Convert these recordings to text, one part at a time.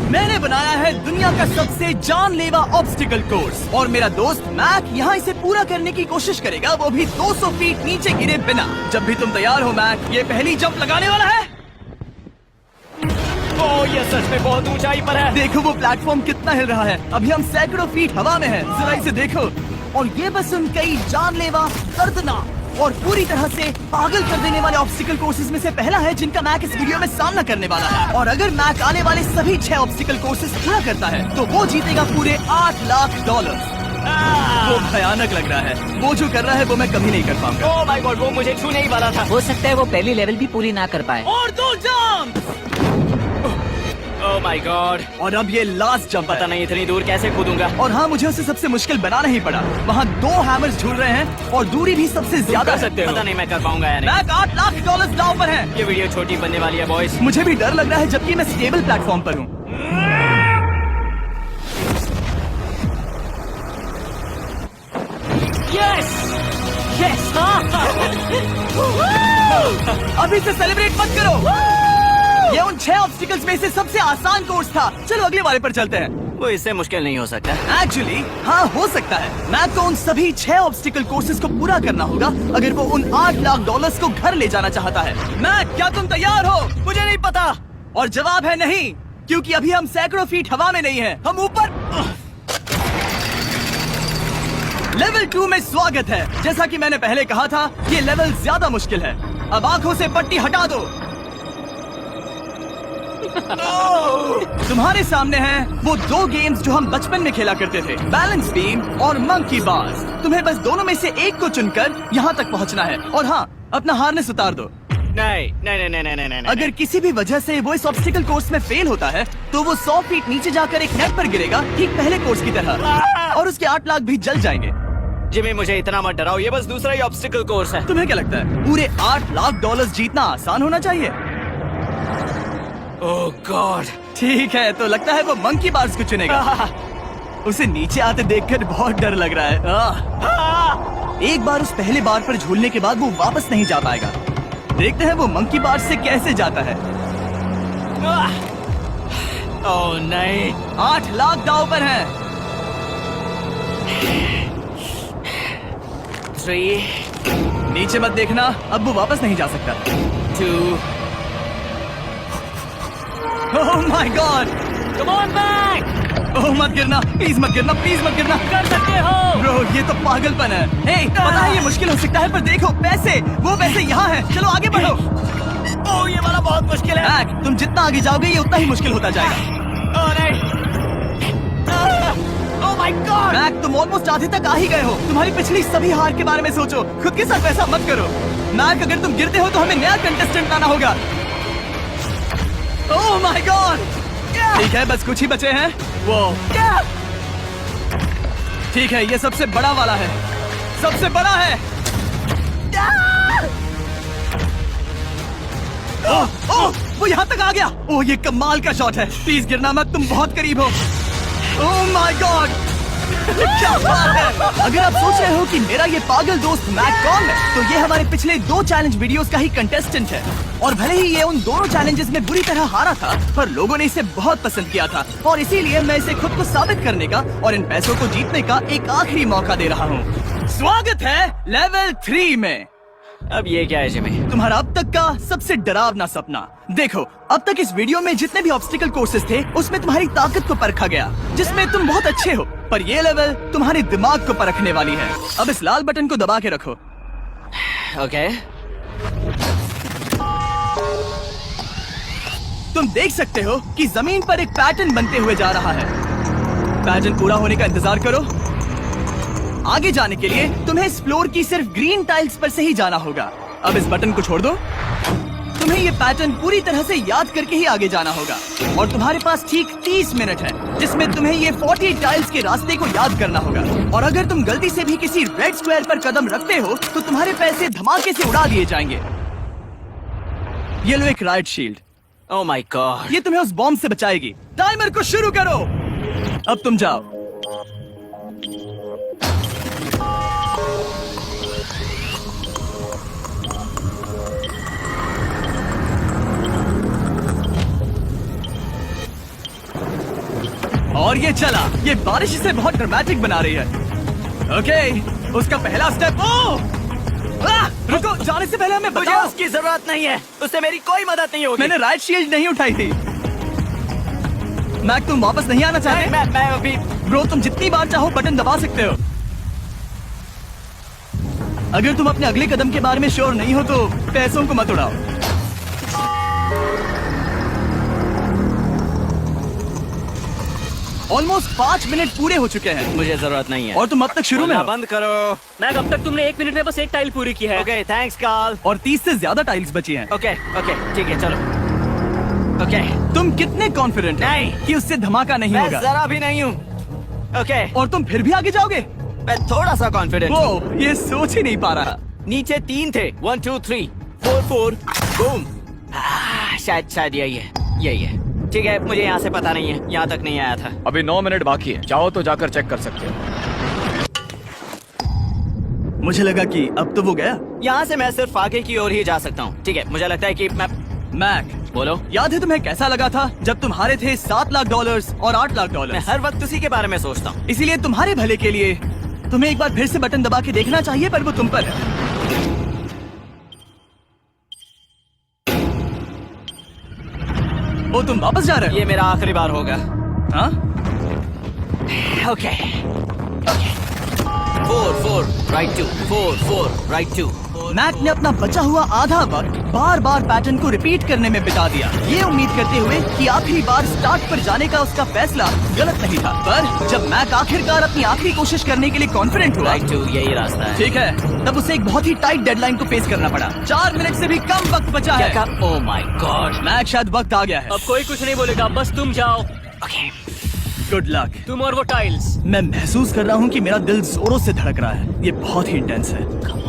मैंने बनाया है दुनिया का सबसे जानलेवा ऑब्स्टिकल कोर्स और मेरा दोस्त मैक यहाँ इसे पूरा करने की कोशिश करेगा, वो भी 200 फीट नीचे गिरे बिना। जब भी तुम तैयार हो मैक, ये पहली जंप लगाने वाला है। ओह, ये सच में बहुत ऊंचाई पर है। देखो वो प्लेटफॉर्म कितना हिल रहा है। अभी हम सैकड़ों फीट हवा में हैं। जरा इसे देखो। और ये बस उन कई जानलेवा, दर्दनाक और पूरी तरह से पागल कर देने वाले ऑब्स्टिकल कोर्सेज में से पहला है जिनका मैक इस वीडियो में सामना करने वाला है। और अगर मैक आने वाले सभी 6 ऑब्स्टिकल कोर्सेज पूरा करता है तो वो जीतेगा पूरे $8 लाख। वो भयानक लग रहा है। वो जो कर रहा है वो मैं कभी नहीं कर पाऊंगा। ओह माय गॉड, वो मुझे छूने ही वाला था। हो सकता है वो पहली लेवल भी पूरी ना कर पाए। और 2 जंप। ओह माय गॉड, और अब ये लास्ट जंप। पता नहीं इतनी दूर कैसे कूदूंगा। और हाँ, मुझे उसे सबसे मुश्किल बनाना ही पड़ा। वहाँ 2 हैमर्स झूल रहे हैं और दूरी भी सबसे ज्यादा कर सकते हो। पता नहीं मैं कर पाऊंगा या नहीं। मैक $8 लाख दांव पर है। ये वीडियो छोटी बनने वाली है बॉयज। मुझे भी डर लग रहा है जबकि मैं स्टेबल प्लेटफॉर्म पर हूँ। यस यस, अभी से सेलिब्रेट मत करो। ये उन 6 ऑब्स्टिकल्स में से सबसे आसान कोर्स था। चलो अगले वाले पर चलते हैं। वो इससे मुश्किल नहीं हो सकता। एक्चुअली हाँ, हो सकता है। मैक को उन सभी 6 ऑब्स्टिकल कोर्सेज को पूरा करना होगा अगर वो उन $8 लाख को घर ले जाना चाहता है। मैक, क्या तुम तैयार हो? मुझे नहीं पता। और जवाब है नहीं, क्योंकि अभी हम सैकड़ों फीट हवा में नहीं हैं। हम ऊपर। लेवल 2 में स्वागत है। जैसा कि मैंने पहले कहा था, ये लेवल ज्यादा मुश्किल है। अब आंखों से पट्टी हटा दो। तुम्हारे सामने हैं वो 2 गेम्स जो हम बचपन में खेला करते थे, बैलेंस बीम और मंकी बार्स। तुम्हें बस दोनों में से एक को चुनकर यहाँ तक पहुँचना है। और हाँ, अपना हार्नेस उतार दो। नहीं नहीं नहीं नहीं नहीं नहीं। अगर किसी भी वजह से वो इस ऑब्स्टिकल कोर्स में फेल होता है तो वो 100 फीट नीचे जाकर एक नेट पर गिरेगा, ठीक पहले कोर्स की तरह, और उसके 8 लाख भी जल जाएंगे। जिमी, मुझे इतना मत डराओ। ये बस दूसरा ही ऑब्स्टिकल कोर्स है। तुम्हें क्या लगता है पूरे $8 लाख जीतना आसान होना चाहिए? ओह गॉड। ठीक है, तो लगता है वो मंकी बार्स को चुनेगा। उसे नीचे आते देखकर बहुत डर लग रहा है। एक बार उस पहले बार पर झूलने के बाद वो वापस नहीं जा पाएगा। देखते हैं वो मंकी बार्स से कैसे जाता है। ओह नहीं, 8 लाख दांव पर हैं। 3 नीचे मत देखना, अब वो वापस नहीं जा सकता। 2 oh my god, come on back. Oh मत गिरना, प्लीज मत गिरना, प्लीज मत गिरना। कर सकते हो। ब्रो, ये तो पागलपन है। हे, पता है ये मुश्किल हो सकता है, पर देखो पैसे, वो पैसे यहाँ हैं। चलो आगे बढ़ो। ओह, ये वाला बहुत मुश्किल है। मैक, तुम जितना आगे जाओगे ये उतना ही मुश्किल होता जाएगा। ओह नहीं। ओह माय गॉड। मैक, तुम ऑलमोस्ट आधे तक आ ही गए हो। तुम्हारी पिछली सभी हार के बारे में सोचो, खुद के साथ वैसा मत करो। मैक, अगर तुम गिरते हो तो हमें नया कंटेस्टेंट लाना होगा। ओह माय गॉड। ठीक है, बस कुछ ही बचे हैं। वो ठीक है, ये सबसे बड़ा वाला है, सबसे बड़ा है। ओह ओह, वो यहाँ तक आ गया। ओह, ये कमाल का शॉट है। प्लीज गिरना मत, तुम बहुत करीब हो। ओह माय गॉड, क्या बात है। अगर आप सोच रहे हो कि मेरा ये पागल दोस्त मैक कौन है, तो ये हमारे पिछले 2 चैलेंज वीडियोस का ही कंटेस्टेंट है। और भले ही ये उन दोनों चैलेंजेस में बुरी तरह हारा था, पर लोगों ने इसे बहुत पसंद किया था और इसीलिए मैं इसे खुद को साबित करने का और इन पैसों को जीतने का एक आखिरी मौका दे रहा हूँ। स्वागत है लेवल 3 में। अब ये क्या है जिमी? तुम्हारा अब तक का सबसे डरावना सपना। देखो, अब तक इस वीडियो में जितने भी ऑब्स्टिकल कोर्सेज थे उसमें तुम्हारी ताकत को परखा गया, जिसमें तुम बहुत अच्छे हो। पर ये लेवल तुम्हारे दिमाग को परखने वाली है। अब इस लाल बटन को दबा के रखो। ओके। तुम देख सकते हो कि जमीन पर एक पैटर्न बनते हुए जा रहा है। पैटर्न पूरा होने का इंतजार करो। आगे जाने के लिए तुम्हें इस फ्लोर की सिर्फ ग्रीन टाइल्स पर से ही जाना होगा। अब इस बटन को छोड़ दो। तुम्हें ये पैटर्न पूरी तरह से याद करके ही आगे जाना होगा और तुम्हारे पास ठीक 30 मिनट है, जिसमें तुम्हें ये 40 टाइल्स के रास्ते को याद करना होगा। और अगर तुम गलती से भी किसी रेड स्क्वायर पर कदम रखते हो तो तुम्हारे पैसे धमाके से उड़ा दिए जाएंगे। ये लो एक right shield. Oh my God. ये तुम्हें उस बॉम्ब से बचाएगी। टाइमर को शुरू करो। अब तुम जाओ। और ये चला। ये बारिश इसे बहुत ड्रामेटिक बना रही है। ओके, उसका पहला स्टेप। रुको, जाने से पहले हमें मुझे बताओ। उसकी जरूरत नहीं है, उससे मेरी कोई मदद नहीं होगी। मैंने राइट शील्ड नहीं उठाई थी। मैक, तुम वापस नहीं आना चाहते? मैं अभी ब्रो, तुम जितनी बार चाहो बटन दबा सकते हो। अगर तुम अपने अगले कदम के बारे में श्योर नहीं हो तो पैसों को मत उड़ाओ। ऑलमोस्ट 5 मिनट पूरे हो चुके हैं मुझे जरूरत नहीं है। और तुम अब तक शुरू में बोलना हो। बंद करो। मैक, अब तक तुमने 1 मिनट में बस एक टाइल पूरी की है। Okay, thanks Karl. और 30 से ज्यादा टाइल्स बची हैं। ओके ओके, ठीक है, चलो। ओके, तुम कितने कॉन्फिडेंट नहीं। कि उससे धमाका नहीं मैं होगा? जरा भी नहीं हूँ। ओके, और तुम फिर भी आगे जाओगे? मैं थोड़ा सा कॉन्फिडेंट। वो ये सोच ही नहीं पा रहा। नीचे 3 थे, 1 2 3 4 4 बूम। शायद यही है। ठीक है, मुझे यहाँ से पता नहीं है, यहाँ तक नहीं आया था। अभी 9 मिनट बाकी है, चाहो तो जाकर चेक कर सकते हो। मुझे लगा कि अब तो वो गया। यहाँ से मैं सिर्फ आगे की ओर ही जा सकता हूँ। ठीक है, मुझे लगता है कि मैं मैक, बोलो। याद है तुम्हें कैसा लगा था जब तुम हारे थे $7 लाख और $8 लाख? मैं हर वक्त उसी के बारे में सोचता हूँ। इसीलिए तुम्हारे भले के लिए तुम्हें एक बार फिर से बटन दबा के देखना चाहिए, पर वो तुम पर है। ओ, तुम वापस जा रहे ये मेरा आखिरी बार होगा। हो? हाँ? Okay 4 4 right 2 4 4 right 2। मैक ने अपना बचा हुआ आधा वक्त बार बार पैटर्न को रिपीट करने में बिता दिया, ये उम्मीद करते हुए कि आखिरी बार स्टार्ट पर जाने का उसका फैसला गलत नहीं था। पर जब मैक आखिरकार अपनी आखिरी कोशिश करने के लिए कॉन्फिडेंट हुआ, राइट 2 यही रास्ता है। ठीक है, तब उसे एक बहुत ही टाइट डेडलाइन को फेस करना पड़ा। 4 मिनट से भी कम वक्त बचा क्या है। कहा? ओह माय गॉड। मैक, शायद वक्त आ गया है। अब कोई कुछ नहीं बोलेगा, बस तुम जाओ। Okay, good luck. तुम और वो टाइल्स। मैं महसूस कर रहा हूँ कि मेरा दिल जोरों से धड़क रहा है। ये बहुत ही इंटेंस है।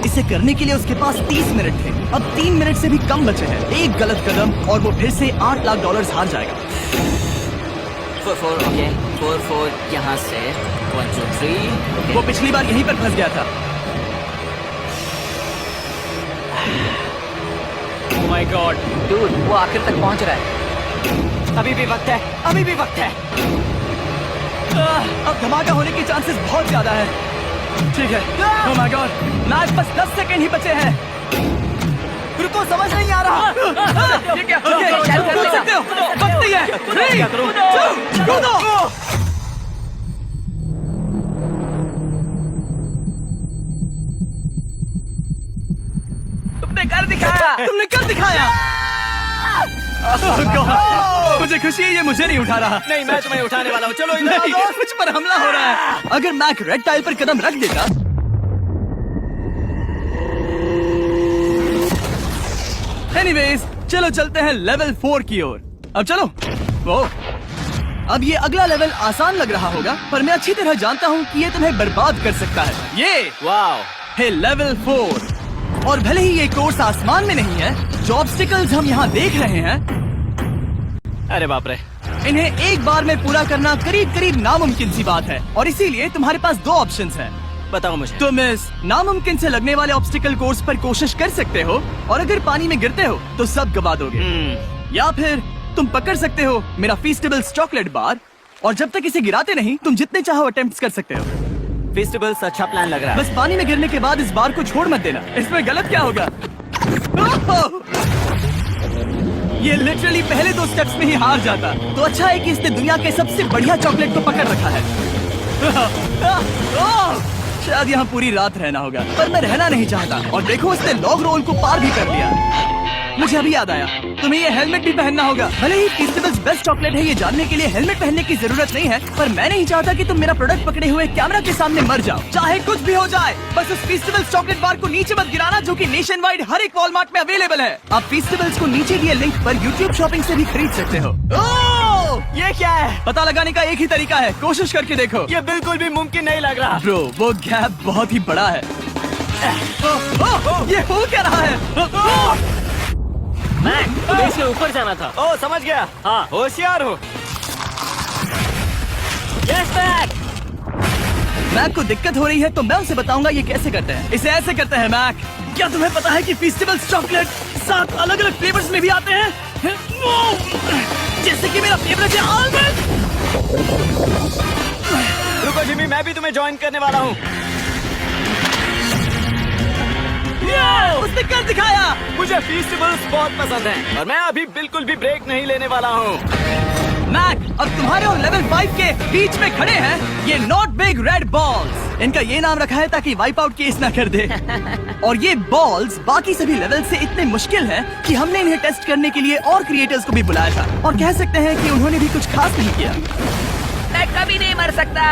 इसे करने के लिए उसके पास 30 मिनट थे। अब 3 मिनट से भी कम बचे हैं। एक गलत कदम और वो फिर से $8 लाख हार जाएगा। 4 4 ओके 4 4 यहाँ से 1 2 3। वो पिछली बार यहीं पर फंस गया था। ओह माय गॉड। डूड, वो आखिर तक पहुंच रहा है। अभी भी वक्त है, अभी भी वक्त है। अब धमाका होने के चांसेस बहुत ज्यादा है। ठीक है। ओह माय गॉड, मैच बस 10 सेकंड ही बचे हैं। रुको, समझ नहीं आ रहा। ये क्या? ओके, कूद सकते हो। वक्त नहीं है। 3 2 कूदो। तुमने कर दिखाया। तुमने कर दिखाया। Oh God, मुझे खुशी है ये मुझे नहीं उठा रहा। नहीं, मैं तुम्हें उठाने वाला हूँ। चलो इधर नहीं, आओ। मुझ पर हमला हो रहा है। अगर मैक रेड टाइल पर कदम रख देता। एनीवेज, चलो चलते हैं लेवल 4 की ओर। अब चलो। वो अब ये अगला लेवल आसान लग रहा होगा, पर मैं अच्छी तरह जानता हूँ कि ये तुम्हें बर्बाद कर सकता है। ये वाओ, है लेवल 4। और भले ही ये कोर्स आसमान में नहीं है, जो ऑब्स्टिकल्स हम यहाँ देख रहे हैं, अरे बाप रे। इन्हें एक बार में पूरा करना करीब करीब नामुमकिन सी बात है। और इसीलिए तुम्हारे पास 2 ऑप्शंस हैं। बताओ मुझे। तुम इस नामुमकिन से लगने वाले ऑब्स्टिकल कोर्स पर कोशिश कर सकते हो, और अगर पानी में गिरते हो तो सब गवा दोगे। या फिर तुम पकड़ सकते हो मेरा फीस्टेबल्स चॉकलेट बार, और जब तक इसे गिराते नहीं तुम जितने चाहो अटेम्प्ट्स कर सकते हो। फेस्टिवल्स अच्छा प्लान लग रहा है। बस पानी में गिरने के बाद इस बार को छोड़ मत देना। इसमें गलत क्या होगा? ओह! ये लिटरली पहले 2 स्टेप्स में ही हार जाता। तो अच्छा है कि इसने दुनिया के सबसे बढ़िया चॉकलेट को पकड़ रखा है। ओह! शायद यहाँ पूरी रात रहना होगा, पर मैं रहना नहीं चाहता। और देखो, इसने लॉग रोल को पार भी कर लिया। मुझे अभी याद आया, तुम्हें ये हेलमेट भी पहनना होगा। भले ही फेस्टिवल्स बेस्ट चॉकलेट है, ये जानने के लिए हेलमेट पहनने की जरूरत नहीं है, पर मैं नहीं चाहता कि तुम मेरा प्रोडक्ट पकड़े हुए कैमरा के सामने मर जाओ। चाहे कुछ भी हो जाए, बस उस फेस्टिवल्स चॉकलेट बार को नीचे मत गिराना, जो कि नेशन वाइड हर एक वॉलमार्ट में अवेलेबल है। आप फेस्टिवल्स को नीचे दिए लिंक पर यूट्यूब शॉपिंग से भी खरीद सकते हो। ओह! ये क्या है? पता लगाने का एक ही तरीका है, कोशिश करके देखो। ये बिल्कुल भी मुमकिन नहीं लग रहा। ब्रो, वो गैप बहुत ही बड़ा है। ये हो क्या रहा है? मैक, तुम्हें इसके ऊपर जाना था। ओह, समझ गया। हाँ। होशियार हो। Yes Mac. मैक को दिक्कत हो रही है तो मैं उसे बताऊंगा ये कैसे करते हैं। इसे ऐसे करते हैं मैक। क्या तुम्हें पता है कि फेस्टिवल्स चॉकलेट 7 अलग अलग फ्लेवर्स में भी आते हैं, जैसे कि मेरा फेवरेट है आलमंड। रुको जिमी, मैं भी तुम्हें ज्वाइन करने वाला हूँ। उसने कर दिखाया। मुझे फेस्टिवल्स बहुत पसंद हैं और मैं अभी बिल्कुल भी ब्रेक नहीं लेने वाला हूँ। मैक, अब तुम्हारे और लेवल 5 के बीच में खड़े हैं ये नॉट बिग रेड बॉल्स। इनका ये नाम रखा है ताकि वाइप आउट केस ना कर दे। और ये बॉल्स बाकी सभी लेवल से इतने मुश्किल हैं कि हमने इन्हें टेस्ट करने के लिए और क्रिएटर्स को भी बुलाया था, और कह सकते हैं कि उन्होंने भी कुछ खास नहीं किया। मैं कभी नहीं मर सकता।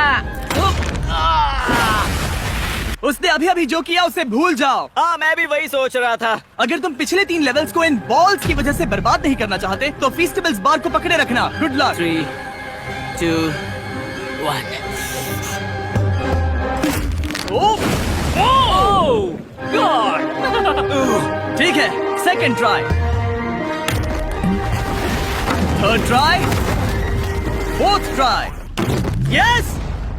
उसने अभी अभी जो किया उसे भूल जाओ। हाँ, मैं भी वही सोच रहा था। अगर तुम पिछले 3 लेवल्स को इन बॉल्स की वजह से बर्बाद नहीं करना चाहते तो फेस्टिवल्स बार को पकड़े रखना। Good luck. 3, 2, 1। ठीक है, second try, third try, fourth try. Yes,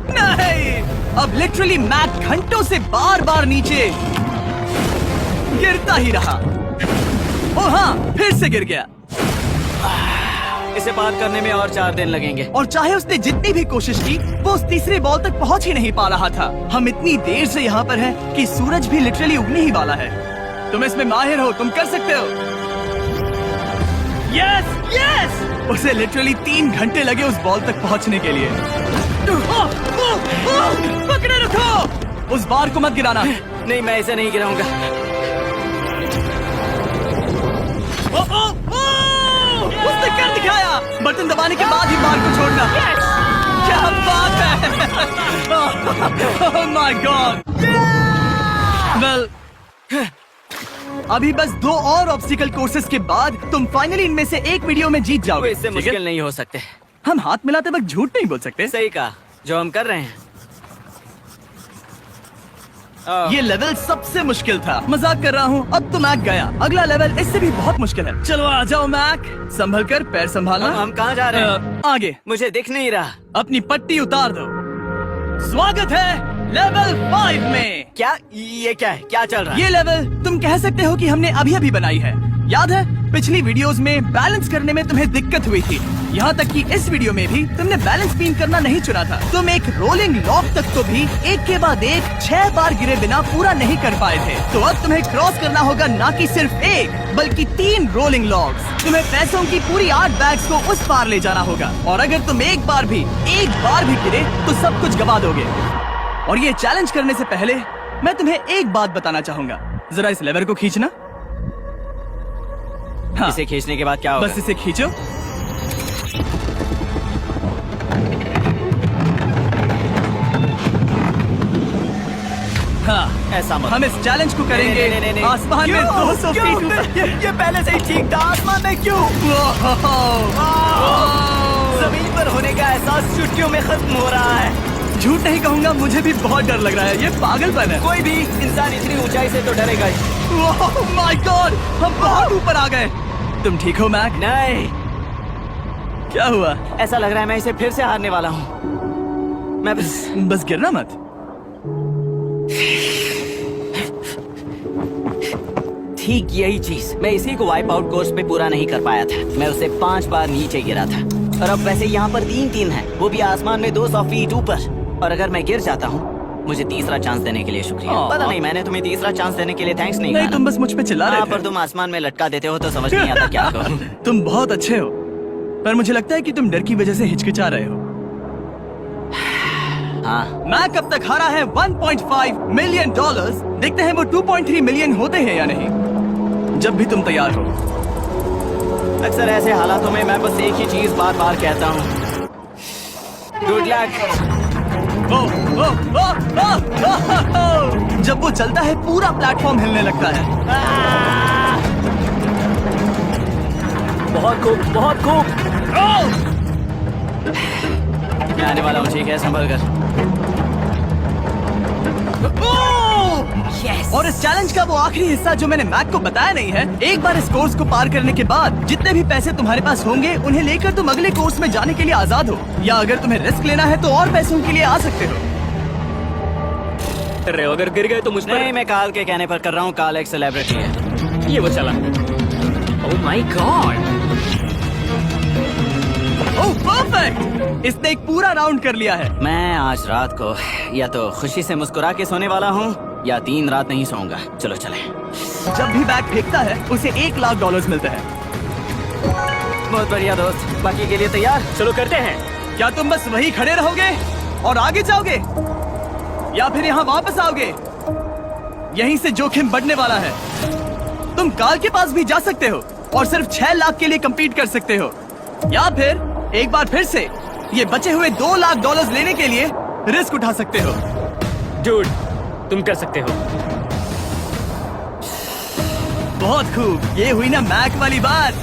नहीं, अब लिटरली मैक घंटों से बार बार नीचे गिरता ही रहा। ओ हाँ, फिर से गिर गया। इसे पार करने में और 4 दिन लगेंगे। और चाहे उसने जितनी भी कोशिश की, वो उस तीसरे बॉल तक पहुंच ही नहीं पा रहा था। हम इतनी देर से यहाँ पर हैं कि सूरज भी लिटरली उगने ही वाला है। तुम इसमें माहिर हो, तुम कर सकते हो। Yes, yes! उसे लिटरली 3 घंटे लगे उस बॉल तक पहुंचने के लिए। पकड़े रखो, उस बार को मत गिराना। नहीं, मैं इसे नहीं गिराऊंगा। उसने कर दिखाया। बटन दबाने के बाद ही बार को छोड़ना। क्या बात है। Oh my God. Well, अभी बस 2 और ऑब्स्टिकल कोर्सेस के बाद तुम फाइनली इनमें से एक वीडियो में जीत वो जाओगे। इससे ठीक है? मुश्किल नहीं हो सकते। हम हाथ मिलाते वक्त झूठ नहीं बोल सकते। सही कहा, जो हम कर रहे हैं। ये लेवल सबसे मुश्किल था। मजाक कर रहा हूँ, अब तो मैक गया। अगला लेवल इससे भी बहुत मुश्किल है। चलो आ जाओ मैक, संभल कर, पैर संभालना। हम कहाँ जा रहे हैं? आगे। मुझे दिख नहीं रहा। अपनी पट्टी उतार दो। स्वागत है लेवल 5 में। क्या ये क्या है? क्या चल रहा है? ये लेवल तुम कह सकते हो कि हमने अभी अभी बनाई है। याद है पिछली वीडियोस में बैलेंस करने में तुम्हें दिक्कत हुई थी, यहाँ तक कि इस वीडियो में भी तुमने बैलेंस बीम करना नहीं चुना था। तुम एक रोलिंग लॉक तक तो भी एक के बाद एक 6 बार गिरे बिना पूरा नहीं कर पाए थे। तो अब तुम्हें क्रॉस करना होगा ना कि सिर्फ एक बल्कि 3 रोलिंग लॉक्स। तुम्हें पैसों की पूरी 8 बैग्स को उस पार ले जाना होगा, और अगर तुम एक बार भी गिरे तो सब कुछ गवा दोगे। और ये चैलेंज करने से पहले मैं तुम्हें एक बात बताना चाहूंगा। जरा इस लेवर को खींचना। हाँ, इसे खींचने के बाद क्या होगा? बस इसे खींचो। हाँ, ऐसा मत। हम इस चैलेंज को करेंगे नहीं। आसमान में 200 फीट ऊपर। ये पहले से ही ठीक था। आसमान में क्यों? जमीन पर होने का एहसास चुटकियों में खत्म हो रहा है। झूठ नहीं कहूंगा, मुझे भी बहुत डर लग रहा है। ये पागलपन है। कोई भी इंसान इतनी ऊंचाई से तो डरेगा ही। ओह माय गॉड, हम बहुत ऊपर आ गए। तुम ठीक हो मैक? नहीं, क्या हुआ? ऐसा लग रहा है मैं इसे फिर से हारने वाला हूँ। मैं बस गिरना मत। ठीक यही चीज मैं इसी को वाइप आउट कोर्स पे पूरा नहीं कर पाया था। मैं उसे 5 बार नीचे गिरा था, और अब वैसे यहाँ पर 3 है, वो भी आसमान में 200 फीट ऊपर। और अगर मैं गिर जाता हूँ, मुझे तीसरा चांस देने के लिए शुक्रिया। पता नहीं, मैंने तुम्हें तीसरा चांस देने के लिए थैंक्स नहीं कहा। तुम बस मुझ पे चिल्ला रहे थे। पर तुम आसमान में लटका देते हो तो समझ नहीं आता क्या करूं। तुम बहुत अच्छे हो, पर मुझे लगता है कि तुम डर की वजह से हिचकिचा रहे हो। हाँ, मैक अब तक हारा है $1.5 मिलियन। देखते हैं वो 2.3 मिलियन होते हैं या नहीं, जब भी तुम तैयार हो। अक्सर ऐसे हालातों में मैं बस एक ही चीज बार बार कहता हूँ, गुड लक। जब वो चलता है पूरा प्लेटफॉर्म हिलने लगता है। बहुत खूब, बहुत खूब। मैं आने वाला हूँ, ठीक है, संभल कर। Yes. और इस चैलेंज का वो आखिरी हिस्सा जो मैंने मैक को बताया नहीं है, एक बार इस कोर्स को पार करने के बाद जितने भी पैसे तुम्हारे पास होंगे उन्हें लेकर तुम अगले कोर्स में जाने के लिए आजाद हो, या अगर तुम्हें रिस्क लेना है तो और पैसों के लिए आ सकते हो। कर रहे हो, अगर गिर गए तो मुझ पर। नहीं, मैं काल के कहने पर कर रहा हूँ। काल एक सेलिब्रिटी है। ये वो चला। Oh my God! Oh perfect, इसने एक पूरा राउंड कर लिया है। मैं आज रात को या तो खुशी से मुस्कुरा के सोने वाला हूँ या 3 रात नहीं सोऊंगा। चलो चले। जब भी बैग फेंकता है उसे $1,00,000 मिलते हैं। बहुत बढ़िया दोस्त, बाकी के लिए तैयार? चलो करते हैं। क्या तुम बस वहीं खड़े रहोगे और आगे जाओगे या फिर यहाँ वापस आओगे? यहीं से जोखिम बढ़ने वाला है। तुम कार के पास भी जा सकते हो और सिर्फ 6 लाख के लिए compete कर सकते हो, या फिर एक बार फिर से ये बचे हुए $2,00,000 लेने के लिए रिस्क उठा सकते हो। Dude, तुम कर सकते हो। बहुत खूब, ये हुई ना मैक वाली बात।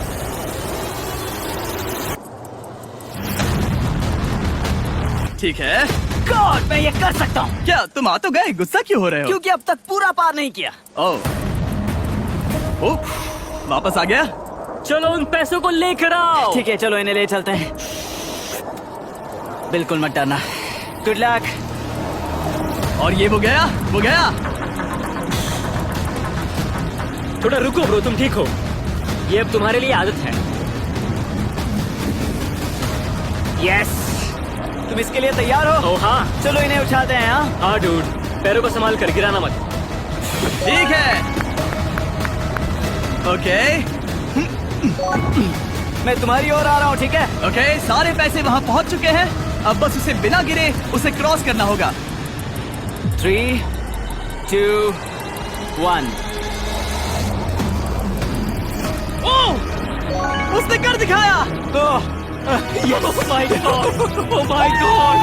ठीक है। गॉड, मैं ये कर सकता हूँ। क्या तुम आ तो गए, गुस्सा क्यों हो रहे हो? क्योंकि अब तक पूरा पार नहीं किया। ओह, वापस आ गया। चलो उन पैसों को लेकर आओ। ठीक है, चलो इन्हें ले चलते हैं। बिल्कुल मत डरना। Good luck. और ये वो गया। थोड़ा रुको ब्रो, तुम ठीक हो? ये अब तुम्हारे लिए आदत है। यस। तुम इसके लिए तैयार हो? ओह हाँ। चलो इन्हें उठाते हैं। हाँ, हाँ डूड, पैरों को संभाल कर, गिराना मत। ठीक है। ओके मैं तुम्हारी ओर आ रहा हूँ। ठीक है। ओके, सारे पैसे वहाँ पहुँच चुके हैं। अब बस उसे बिना गिरे उसे क्रॉस करना होगा। 3, 2, 1। उसने कर दिखाया। Oh my God! Oh my God!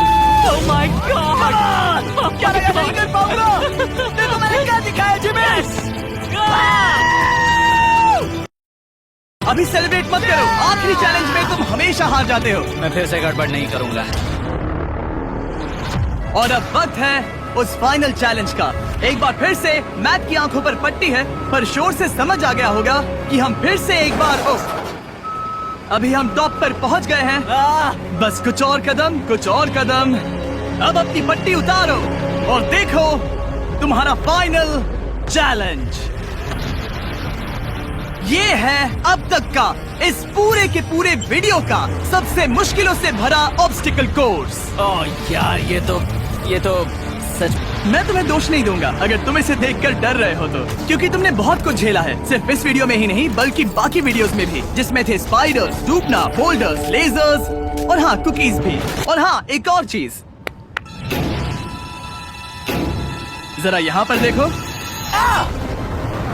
Oh my God! क्या लगा नहीं कर पाऊंगा? देखो मैंने क्या दिखाया जिमी। अभी सेलिब्रेट मत करो, आखिरी चैलेंज में तुम हमेशा हार जाते हो। मैं फिर से गड़बड़ नहीं करूंगा। और अब वक्त है उस फाइनल चैलेंज का। एक बार फिर से मैट की आंखों पर पट्टी है, पर शोर से समझ आ गया होगा कि हम फिर से एक बार अभी हम टॉप पर पहुंच गए हैं। बस कुछ और कदम। अब अपनी पट्टी उतारो और देखो तुम्हारा फाइनल चैलेंज। ये है अब तक का इस पूरे के पूरे वीडियो का सबसे मुश्किलों से भरा ऑब्स्टिकल कोर्स। ओह यार, ये तो सच। मैं तुम्हें दोष नहीं दूंगा अगर तुम इसे देखकर डर रहे हो तो, क्योंकि तुमने बहुत कुछ झेला है, सिर्फ इस वीडियो में ही नहीं बल्कि बाकी वीडियोस में भी, जिसमें थे स्पाइडर्स, डूबना, फोल्डर्स, लेजर्स और हाँ कुकीज भी। और हाँ, एक और चीज, जरा यहाँ पर देखो।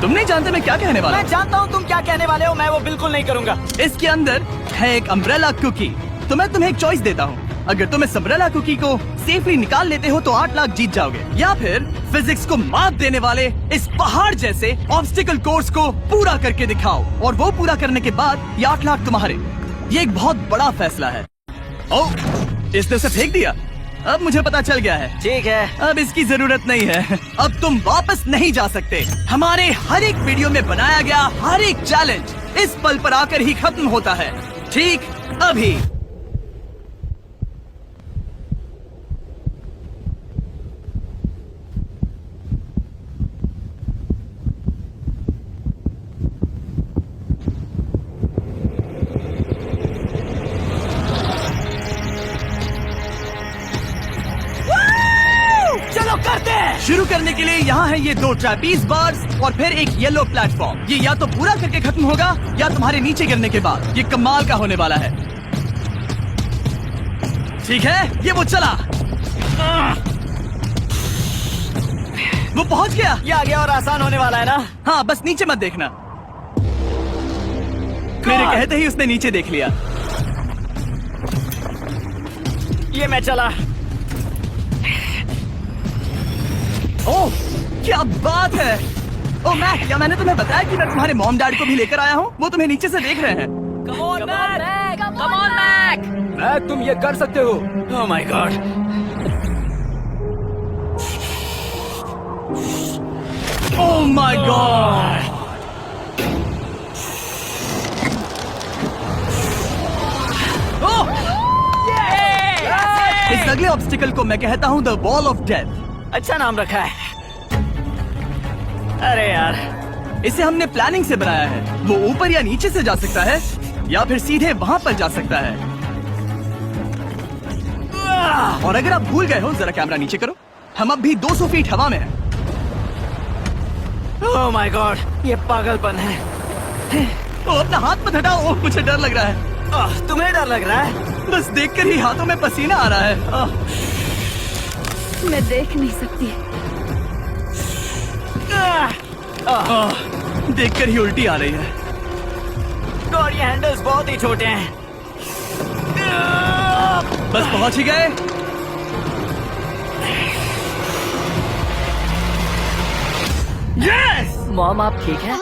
तुम नहीं जानते मैं क्या कहने वाला मैं जानता हूँ तुम क्या कहने वाले हो। मैं वो बिल्कुल नहीं करूंगा। हूँ। इसके अंदर है एक अम्ब्रेला कुकी। तो मैं तुम्हें एक चॉइस देता हूँ, अगर तुम इस अम्ब्रेला कुकी को सेफली निकाल लेते हो तो 8 लाख जीत जाओगे, या फिर फिजिक्स को मात देने वाले इस पहाड़ जैसे ऑब्स्टिकल कोर्स को पूरा करके दिखाओ और वो पूरा करने के बाद ये 8 लाख तुम्हारे। ये एक बहुत बड़ा फैसला है। ओह, इसने उसे फेंक दिया। अब मुझे पता चल गया है। ठीक है, अब इसकी जरूरत नहीं है। अब तुम वापस नहीं जा सकते। हमारे हर एक वीडियो में बनाया गया हर एक चैलेंज इस पल पर आकर ही खत्म होता है, ठीक अभी। चलो करते हैं। शुरू करने के लिए यहाँ है ये 2 ट्रैपीज बार्स और फिर एक येलो प्लेटफॉर्म। ये या तो पूरा करके खत्म होगा या तुम्हारे नीचे गिरने के बाद। ये कमाल का होने वाला है। ठीक है, ये वो चला, वो पहुंच गया। ये आगे और आसान होने वाला है ना? हाँ, बस नीचे मत देखना। मेरे कहते ही उसने नीचे देख लिया। ये मैं चला। ओह, क्या बात है। ओह मैक, क्या मैंने तुम्हें बताया कि मैं तुम्हारे मॉम डैड को भी लेकर आया हूँ? वो तुम्हें नीचे से देख रहे हैं। Come on, Mac! मैक, तुम ये कर सकते हो। ओह my God. Oh my God. इस अगले ऑब्स्टिकल को मैं कहता हूँ द वॉल ऑफ डेथ। अच्छा नाम रखा है। अरे यार, इसे हमने प्लानिंग से बनाया है। वो ऊपर या नीचे से जा सकता है या फिर सीधे वहाँ पर जा सकता है। और अगर आप भूल गए हो, जरा कैमरा नीचे करो। हम अब भी 200 फीट हवा में हैं। ओह माय गॉड, ये पागलपन है। ओ, अपना हाथ मत हटाओ। ओह, मुझे डर लग रहा है। तुम्हें डर लग रहा है? बस देखकर ही हाथों में पसीना आ रहा है। मैं देख नहीं सकती। देखकर ही उल्टी आ रही है। और ये हैंडल्स बहुत ही छोटे हैं। बस पहुंच ही गए। यस! मॉम आप ठीक है?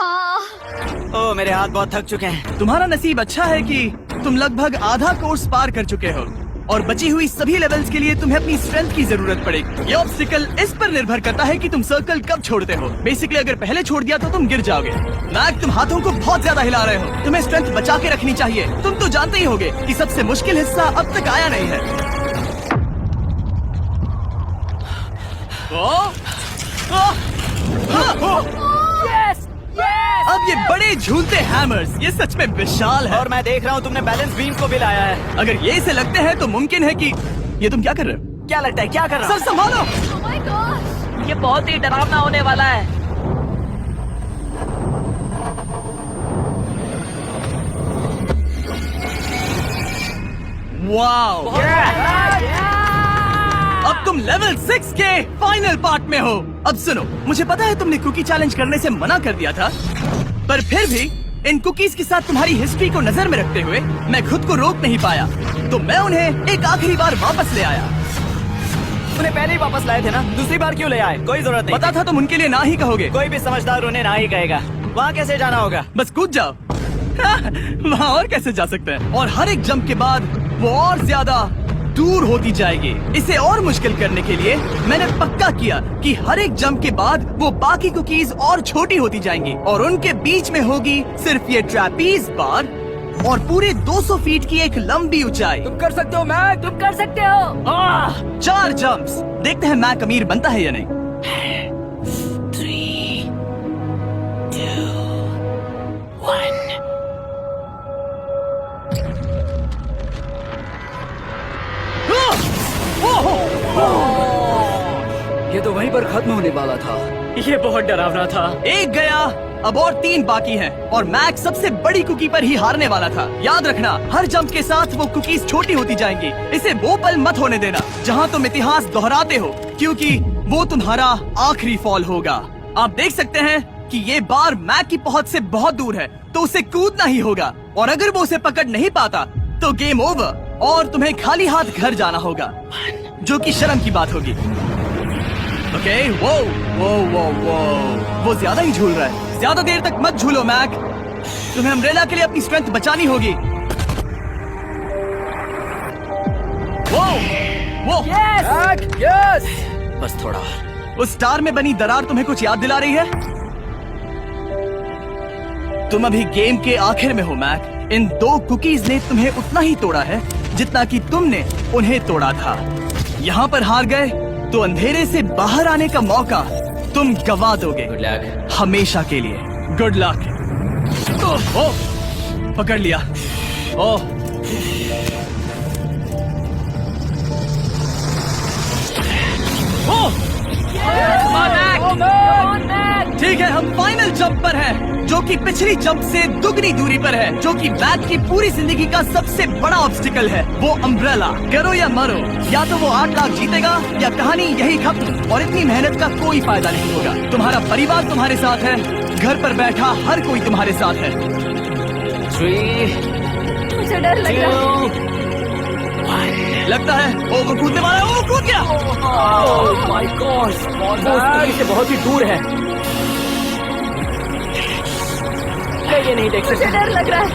ओह, मेरे हाथ बहुत थक चुके हैं। तुम्हारा नसीब अच्छा है कि तुम लगभग आधा कोर्स पार कर चुके हो और बची हुई सभी लेवल्स के लिए तुम्हें अपनी स्ट्रेंथ की जरूरत पड़ेगी। ये ऑब्स्टिकल इस पर निर्भर करता है कि तुम सर्कल कब छोड़ते हो। बेसिकली अगर पहले छोड़ दिया तो तुम गिर जाओगे। मैक, तुम हाथों को बहुत ज्यादा हिला रहे हो। तुम्हें स्ट्रेंथ बचा के रखनी चाहिए। तुम तो जानते ही होगे कि सबसे मुश्किल हिस्सा अब तक आया नहीं है। अब ये बड़े झूलते हैमर्स, ये सच में विशाल है। और मैं देख रहा हूँ तुमने बैलेंस बीम को भी लाया है। अगर ये इसे लगते हैं तो मुमकिन है कि ये तुम क्या कर रहे हो? क्या लगता है, क्या कर रहा सर संभालो। Oh my gosh! ये बहुत ही डरावना होने वाला है। वाओ! अब तुम लेवल 6 के फाइनल पार्ट में हो। अब सुनो, मुझे पता है तुमने कुकी चैलेंज करने से मना कर दिया था, पर फिर भी इन कुकीज के साथ तुम्हारी हिस्ट्री को नजर में रखते हुए मैं खुद को रोक नहीं पाया, तो मैं उन्हें एक आखिरी बार वापस ले आया। उन्हें पहले ही वापस लाए थे ना, दूसरी बार क्यों ले आए? कोई जरूरत नहीं। पता था तुम उनके लिए ना ही कहोगे। कोई भी समझदार उन्हें ना ही कहेगा। वहाँ कैसे जाना होगा? बस कूद जाओ। वहाँ और कैसे जा सकते हैं? और हर एक जंप के बाद वो और ज्यादा दूर होती जाएगी। इसे और मुश्किल करने के लिए मैंने पक्का किया कि हर एक जंप के बाद वो बाकी कुकीज और छोटी होती जाएंगी और उनके बीच में होगी सिर्फ ये ट्रैपीज बार और पूरे 200 फीट की एक लंबी ऊंचाई। तुम कर सकते हो मैक, तुम कर सकते हो। 4 जंप्स। देखते हैं मैक अमीर बनता है या नहीं। 3, 2, 1। ये तो वहीं पर खत्म होने वाला था। ये बहुत डरावना था। एक गया, अब और 3 बाकी हैं और मैक सबसे बड़ी कुकी पर ही हारने वाला था। याद रखना, हर जंप के साथ वो कुकीज छोटी होती जाएंगी। इसे वो पल मत होने देना जहाँ तुम इतिहास दोहराते हो, क्योंकि वो तुम्हारा आखिरी फॉल होगा। आप देख सकते हैं कि ये बार मैक की पहुंच से बहुत दूर है, तो उसे कूदना ही होगा और अगर वो उसे पकड़ नहीं पाता तो गेम ओवर और तुम्हें खाली हाथ घर जाना होगा, जो कि शर्म की बात होगी। ओके, वो वो ज्यादा ही झूल रहा है। ज्यादा देर तक मत झूलो मैक, तुम्हें अम्ब्रेला के लिए अपनी स्ट्रेंथ बचानी होगी। वो यस, बस थोड़ा। उस स्टार में बनी दरार तुम्हें कुछ याद दिला रही है? तुम अभी गेम के आखिर में हो मैक। इन 2 कुकीज ने तुम्हें उतना ही तोड़ा है जितना कि तुमने उन्हें तोड़ा था। यहाँ पर हार गए तो अंधेरे से बाहर आने का मौका तुम गवा दोगे। Good luck. हमेशा के लिए गुड लक। ओह, पकड़ लिया। ओह, ठीक है, हम फाइनल जंप पर हैं, जो कि पिछली जंप से दुगनी दूरी पर है, जो कि मैक की पूरी जिंदगी का सबसे बड़ा ऑब्स्टिकल है। वो अम्ब्रेला। करो या मरो, या तो वो 8 लाख जीतेगा या कहानी यही खत्म और इतनी मेहनत का कोई फायदा नहीं होगा। तुम्हारा परिवार तुम्हारे साथ है, घर पर बैठा हर कोई तुम्हारे साथ है। 3, मुझे डर लग रहा है। 1। लगता है वो कूदने वाला है। वो कूद गया। ओह माय गॉड, वो से बहुत ही दूर है। मैं ये नहीं देख मुझे सकता। डर लग रहा है।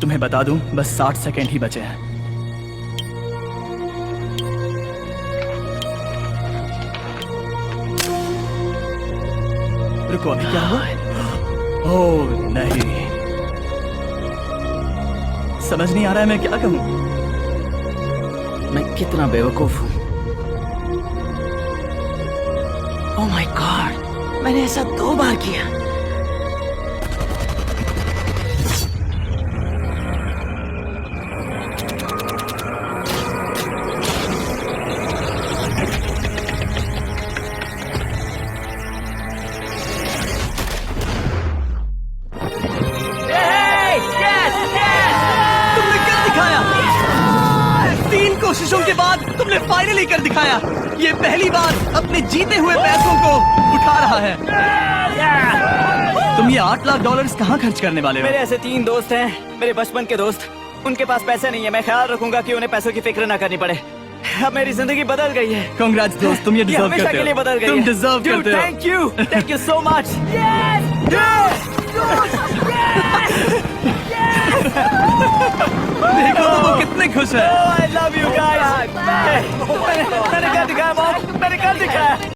तुम्हें बता दूं, बस 60 सेकंड ही बचे हैं। रुको, अभी क्या हुआ? ओह नहीं, समझ नहीं आ रहा है मैं क्या कहूं। मैं कितना बेवकूफ हूँ। ओह माय गॉड, मैंने ऐसा 2 बार किया। तुमने कर दिखाया। 3 कोशिशों के बाद तुमने फाइनली कर दिखाया। ये पहली बार अपने जीते हुए पैसों को उठा रहा है। तुम ये $8 लाख कहाँ खर्च करने वाले हो? मेरे ऐसे 3 दोस्त हैं, मेरे बचपन के दोस्त। उनके पास पैसे नहीं है। मैं ख्याल रखूंगा कि उन्हें पैसों की फिक्र ना करनी पड़े। अब मेरी जिंदगी बदल गई है। कांग्रेट्स दोस्त, तुम ये डिजर्व हमेशा करते के लिए हो। बदल गई तुम है। डिजर्व Dude, करते हो। Thank you so much. देखो तो वो कितने खुश है। I love you guys। मैंने कर दिखाया मॉम, मैंने कर दिखाया।